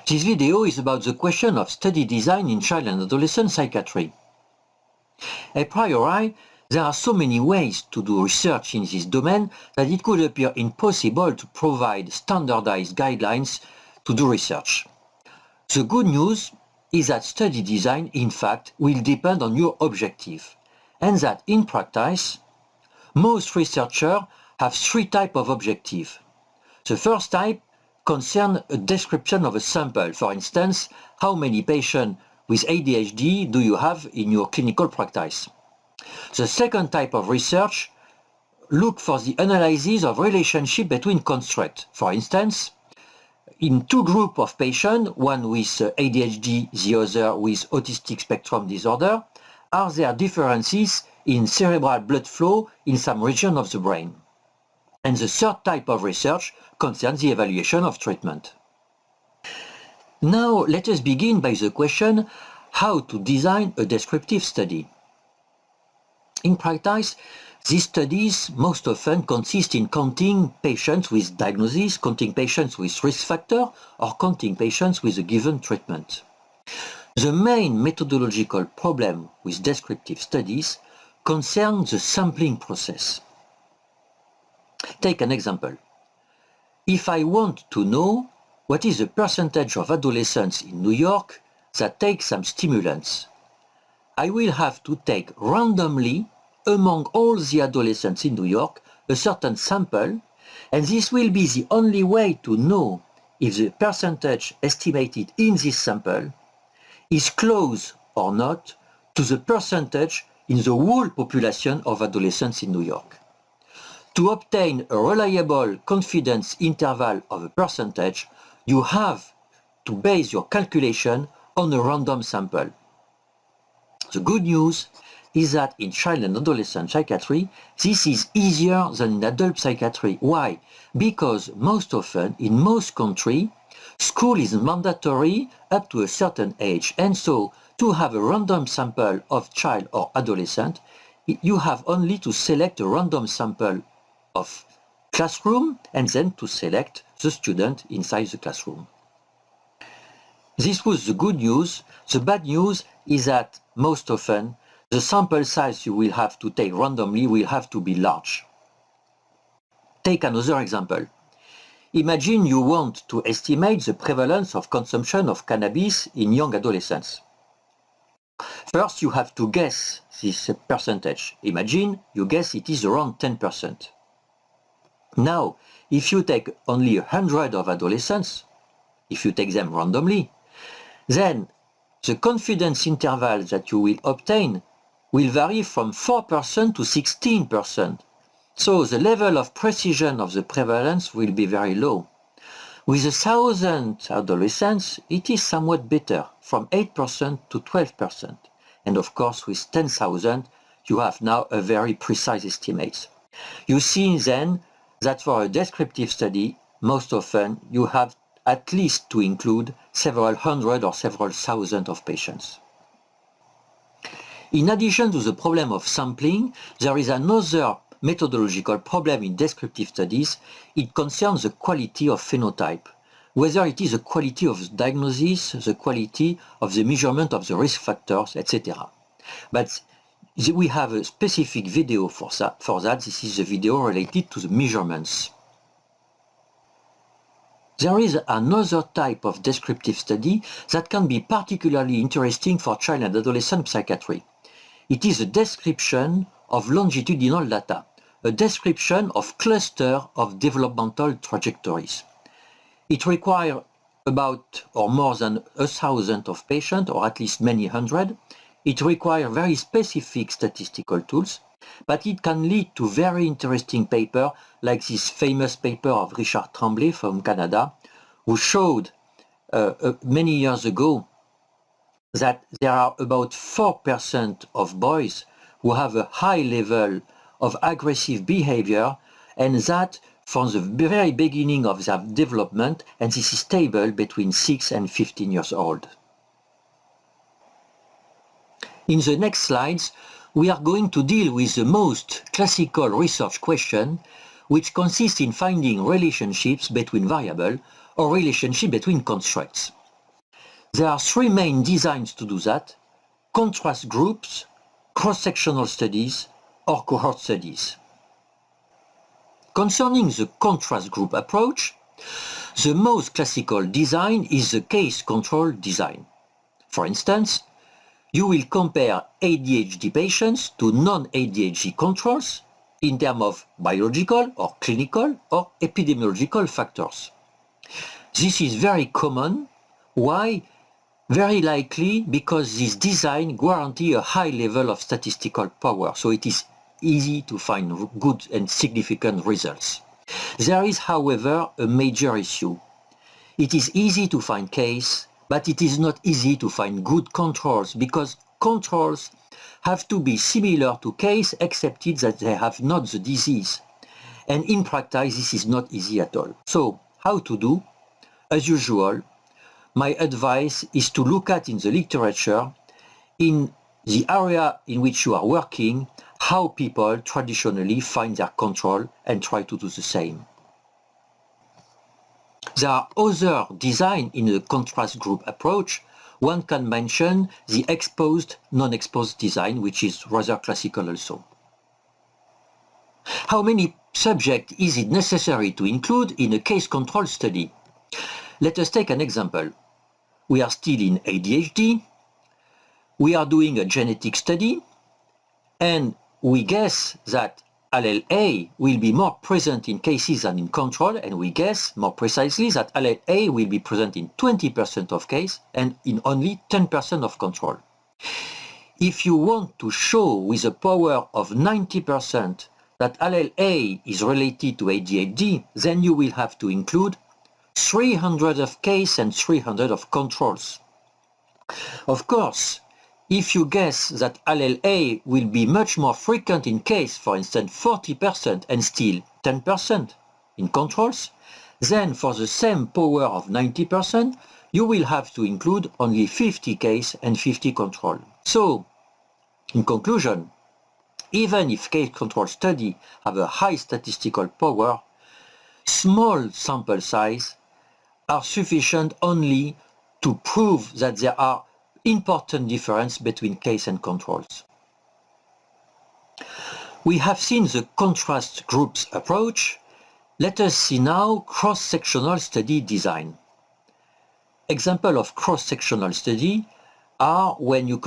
This video is about the question of study design in child and adolescent psychiatry. A priori, there are so many ways to do research in this domain that it could appear impossible to provide standardized guidelines to do research. The good news is that study design, in fact, will depend on your objective, and that in practice, most researchers have three types of objectives. The first type concerns a description of a sample. For instance, how many patients with ADHD do you have in your clinical practice? The second type of research look for the analysis of relationship between constructs. For instance, in two groups of patients, one with ADHD, the other with autistic spectrum disorder, are there differences in cerebral blood flow in some region of the brain? And the third type of research concerns the evaluation of treatment. Now let us begin by the question how to design a descriptive study. In practice, these studies most often consist in counting patients with diagnosis, counting patients with risk factor, or counting patients with a given treatment. The main methodological problem with descriptive studies concerns the sampling process. Take an example. If I want to know what is the percentage of adolescents in New York that take some stimulants, I will have to take randomly among all the adolescents in New York a certain sample, and this will be the only way to know if the percentage estimated in this sample is close or not to the percentage in the whole population of adolescents in New York. To obtain a reliable confidence interval of a percentage, you have to base your calculation on a random sample. The good news is that in child and adolescent psychiatry, this is easier than in adult psychiatry. Why? Because most often, in most countries, school is mandatory up to a certain age, and so to have a random sample of child or adolescent, you have only to select a random sample of classroom and then to select the student inside the classroom. This was the good news. The bad news is that most often the sample size you will have to take randomly will have to be large. Take another example. Imagine you want to estimate the prevalence of consumption of cannabis in young adolescents. First, you have to guess this percentage. Imagine you guess it is around 10%. Now, if you take only 100 of adolescents, if you take them randomly, then the confidence interval that you will obtain will vary from 4% to 16%. So the level of precision of the prevalence will be very low. With 1,000 adolescents, it is somewhat better, from 8% to 12%. And of course, with 10,000, you have now a very precise estimate. You see then that for a descriptive study, most often you have at least to include several hundred or several thousand of patients. In addition to the problem of sampling, there is another methodological problem in descriptive studies. It concerns the quality of phenotype, whether it is the quality of the diagnosis, the quality of the measurement of the risk factors, etc. But we have a specific video for that. This is a video related to the measurements. There is another type of descriptive study that can be particularly interesting for child and adolescent psychiatry. It is a description of longitudinal data, a description of cluster of developmental trajectories. It requires about or more than 1,000 of patients, or at least many hundred. It requires very specific statistical tools, but it can lead to very interesting papers like this famous paper of Richard Tremblay from Canada, who showed many years ago that there are about 4% of boys who have a high level of aggressive behavior, and that from the very beginning of their development, and this is stable between 6 and 15 years old. In the next slides, we are going to deal with the most classical research question, which consists in finding relationships between variables or relationship between constructs. There are three main designs to do that: contrast groups, cross-sectional studies, or cohort studies. Concerning the contrast group approach, the most classical design is the case control design. For instance, you will compare ADHD patients to non-ADHD controls in terms of biological or clinical or epidemiological factors. This is very common. Why? Very likely because this design guarantees a high level of statistical power, so it is easy to find good and significant results. There is, however, a major issue. It is easy to find cases, but it is not easy to find good controls, because controls have to be similar to case except that they have not the disease. And in practice, this is not easy at all. So, how to do? As usual, my advice is to look at in the literature, in the area in which you are working, how people traditionally find their control and try to do the same. There are other designs in the contrast group approach. One can mention the exposed, non-exposed design, which is rather classical also. How many subjects is it necessary to include in a case control study? Let us take an example. We are still in ADHD. We are doing a genetic study, and we guess that allele A will be more present in cases than in control, and we guess more precisely that allele A will be present in 20% of cases and in only 10% of control. If you want to show with a power of 90% that allele A is related to ADHD, then you will have to include 300 of cases and 300 of controls. Of course, if you guess that allele A will be much more frequent in case, for instance 40% and still 10% in controls, then for the same power of 90%, you will have to include only 50 case and 50 control. So, in conclusion, even if case control studies have a high statistical power, small sample size are sufficient only to prove that there are important differences between case and controls. We have seen the contrast groups approach. Let us see now cross-sectional study design. Examples of cross-sectional study are when you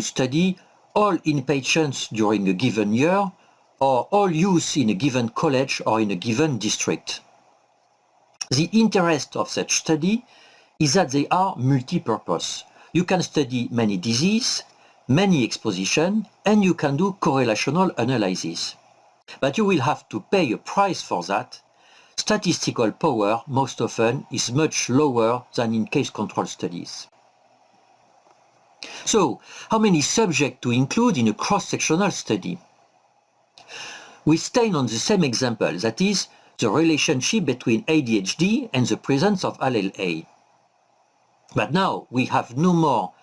study all inpatients during a given year, or all youth in a given college or in a given district. The interest of such study is that they are multi-purpose. You can study many diseases, many expositions, and you can do correlational analysis. But you will have to pay a price for that. Statistical power most often is much lower than in case control studies. So, how many subjects to include in a cross-sectional study? We stay on the same example, that is, the relationship between ADHD and the presence of allele A. But now we have no more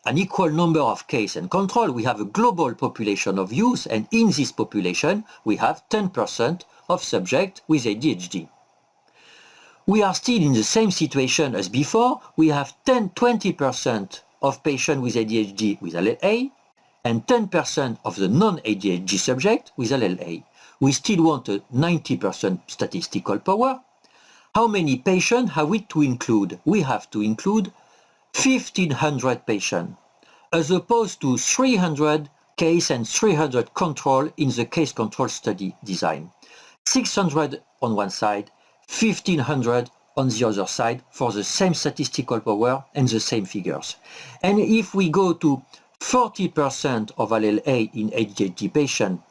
an equal number of case and control. We have a global population of youth, and in this population we have 10% of subjects with ADHD. We are still in the same situation as before. We have 20% of patients with ADHD with allele A and 10% of the non-ADHD subject with allele A. We still want a 90% statistical power. How many patients have we to include? We have to include 1,500 patients, as opposed to 300 case and 300 control in the case control study design. 600 on one side, 1,500 on the other side for the same statistical power and the same figures. And if we go to 40% of allele A in ADHD patients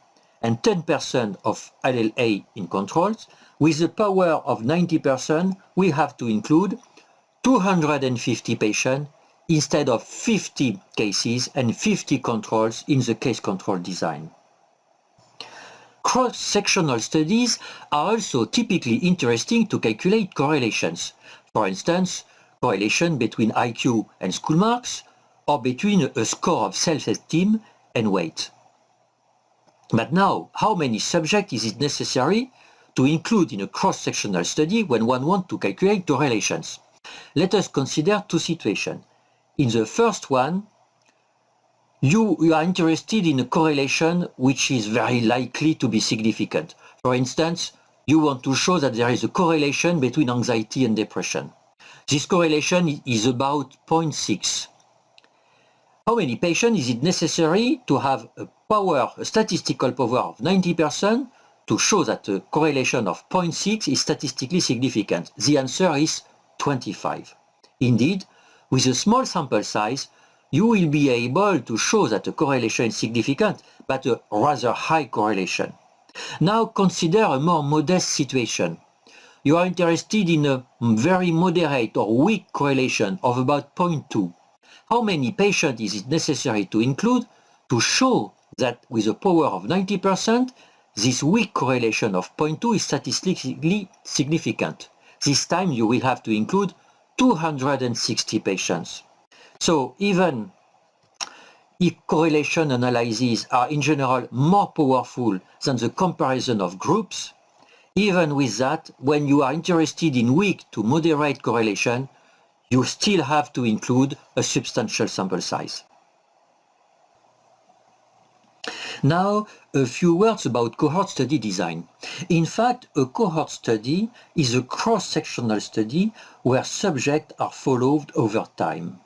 and 10% of allele A in controls, with the power of 90%, we have to include 250 patients instead of 50 cases and 50 controls in the case control design. Cross-sectional studies are also typically interesting to calculate correlations. For instance, correlation between IQ and school marks, or between a score of self-esteem and weight. But now, how many subjects is it necessary to include in a cross-sectional study when one wants to calculate the relations? Let us consider two situations. In the first one, you are interested in a correlation which is very likely to be significant. For instance, you want to show that there is a correlation between anxiety and depression. This correlation is about 0.6. How many patients is it necessary to have a statistical power of 90% to show that a correlation of 0.6 is statistically significant? The answer is 25. Indeed, with a small sample size, you will be able to show that a correlation is significant, but a rather high correlation. Now consider a more modest situation. You are interested in a very moderate or weak correlation of about 0.2. How many patients is it necessary to include to show that with a power of 90%, this weak correlation of 0.2 is statistically significant? This time you will have to include 260 patients. So even if correlation analyses are in general more powerful than the comparison of groups, even with that, when you are interested in weak to moderate correlation, you still have to include a substantial sample size. Now, a few words about cohort study design. In fact, a cohort study is a cross-sectional study where subjects are followed over time.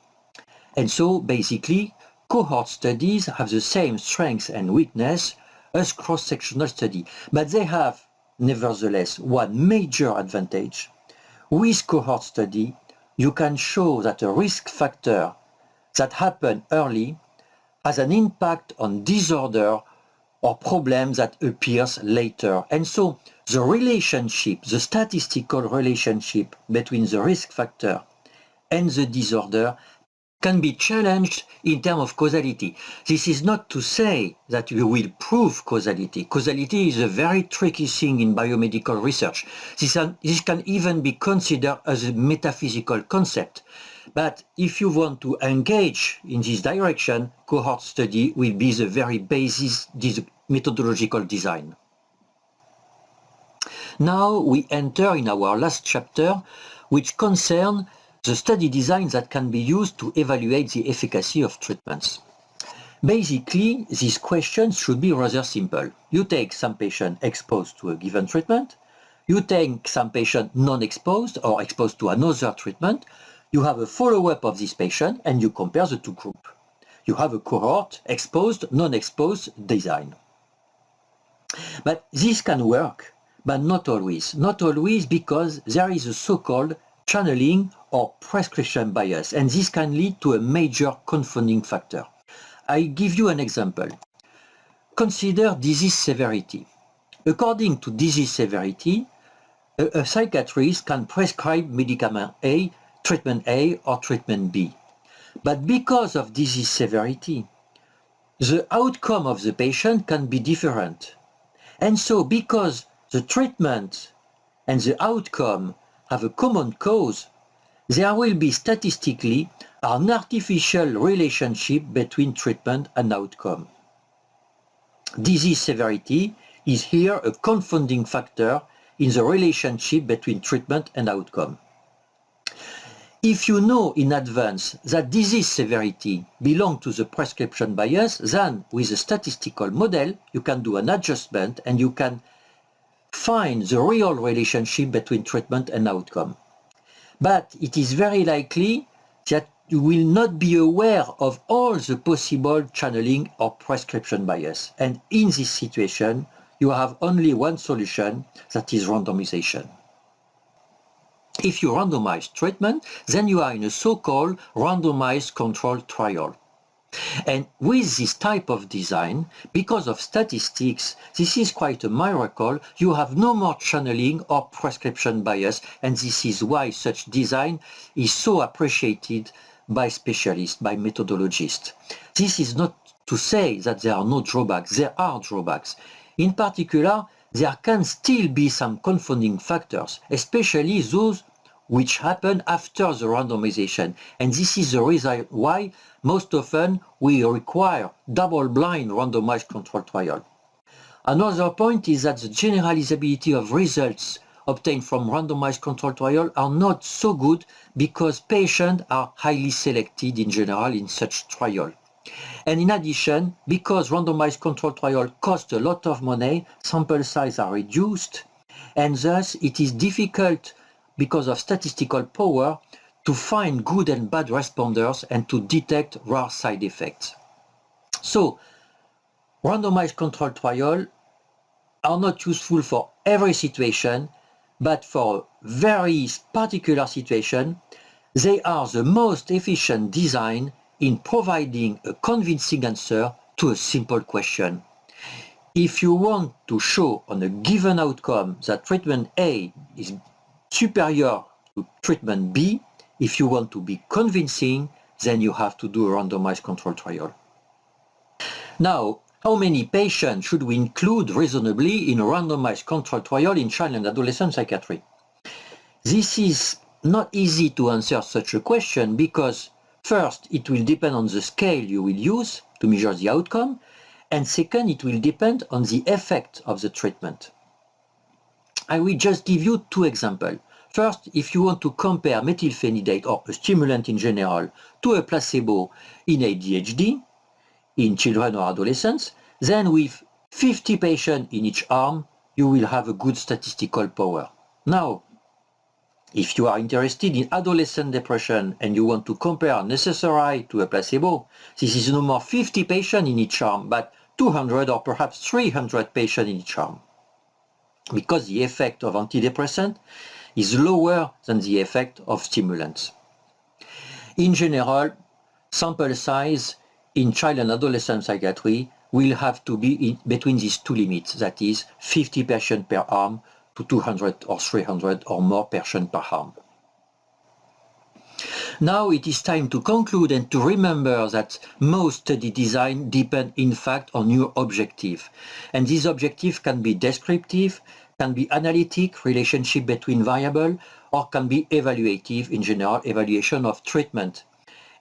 And so, basically, cohort studies have the same strengths and weakness as cross-sectional study, but they have, nevertheless, one major advantage. With cohort study, you can show that a risk factor that happens early has an impact on disorder or problem that appears later. And so the relationship, the statistical relationship between the risk factor and the disorder can be challenged in terms of causality. This is not to say that you will prove causality. Causality is a very tricky thing in biomedical research. This can even be considered as a metaphysical concept. But if you want to engage in this direction, cohort study will be the very basis methodological design. Now we enter in our last chapter, which concerns the study design that can be used to evaluate the efficacy of treatments. Basically, these questions should be rather simple. You take some patient exposed to a given treatment, you take some patient non-exposed or exposed to another treatment, you have a follow-up of this patient and you compare the two groups. You have a cohort, exposed, non-exposed design. But this can work, but not always. Not always because there is a so-called channeling or prescription bias, and this can lead to a major confounding factor. I give you an example. Consider disease severity. According to disease severity, a psychiatrist can prescribe medicament A, treatment A, or treatment B. But because of disease severity, the outcome of the patient can be different. And so because the treatment and the outcome have a common cause, there will be statistically an artificial relationship between treatment and outcome. Disease severity is here a confounding factor in the relationship between treatment and outcome. If you know in advance that disease severity belongs to the prescription bias, then with a statistical model, you can do an adjustment and you can find the real relationship between treatment and outcome. But it is very likely that you will not be aware of all the possible channeling or prescription bias. And in this situation, you have only one solution, that is randomization. If you randomize treatment, then you are in a so-called randomized controlled trial. And with this type of design, because of statistics, this is quite a miracle. You have no more channeling or prescription bias, and this is why such design is so appreciated by specialists, by methodologists. This is not to say that there are no drawbacks. There are drawbacks. In particular, there can still be some confounding factors, especially those which happen after the randomization. And this is the reason why most often we require double-blind randomized controlled trial. Another point is that the generalizability of results obtained from randomized control trial are not so good because patients are highly selected in general in such trial. And in addition, because randomized control trial cost a lot of money, sample size are reduced, and thus it is difficult because of statistical power to find good and bad responders and to detect rare side effects. So, randomized control trials are not useful for every situation, but for very particular situation, they are the most efficient design in providing a convincing answer to a simple question. If you want to show on a given outcome that treatment A is superior to treatment B, if you want to be convincing, then you have to do a randomized control trial. Now, how many patients should we include reasonably in a randomized control trial in child and adolescent psychiatry? This is not easy to answer such a question because first, it will depend on the scale you will use to measure the outcome, and second, it will depend on the effect of the treatment. I will just give you two examples. First, if you want to compare methylphenidate or a stimulant in general to a placebo in ADHD, in children or adolescents, then with 50 patients in each arm, you will have a good statistical power. Now, if you are interested in adolescent depression and you want to compare an SSRI to a placebo, this is no more 50 patients in each arm, but 200 or perhaps 300 patients in each arm, because the effect of antidepressant is lower than the effect of stimulants. In general, sample size in child and adolescent psychiatry will have to be between these two limits, that is 50 patients per arm to 200 or 300 or more patients per arm. Now it is time to conclude and to remember that most study design depend in fact on your objective. And this objective can be descriptive, can be analytic, relationship between variables, or can be evaluative, in general, evaluation of treatment.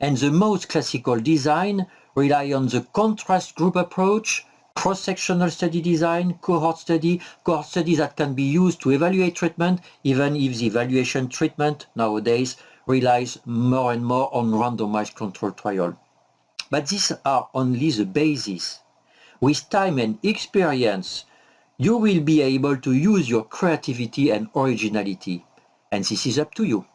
And the most classical design rely on the contrast group approach, cross-sectional study design, cohort study that can be used to evaluate treatment, even if the evaluation treatment nowadays relies more and more on randomized control trial. But these are only the basis. With time and experience, you will be able to use your creativity and originality. And this is up to you.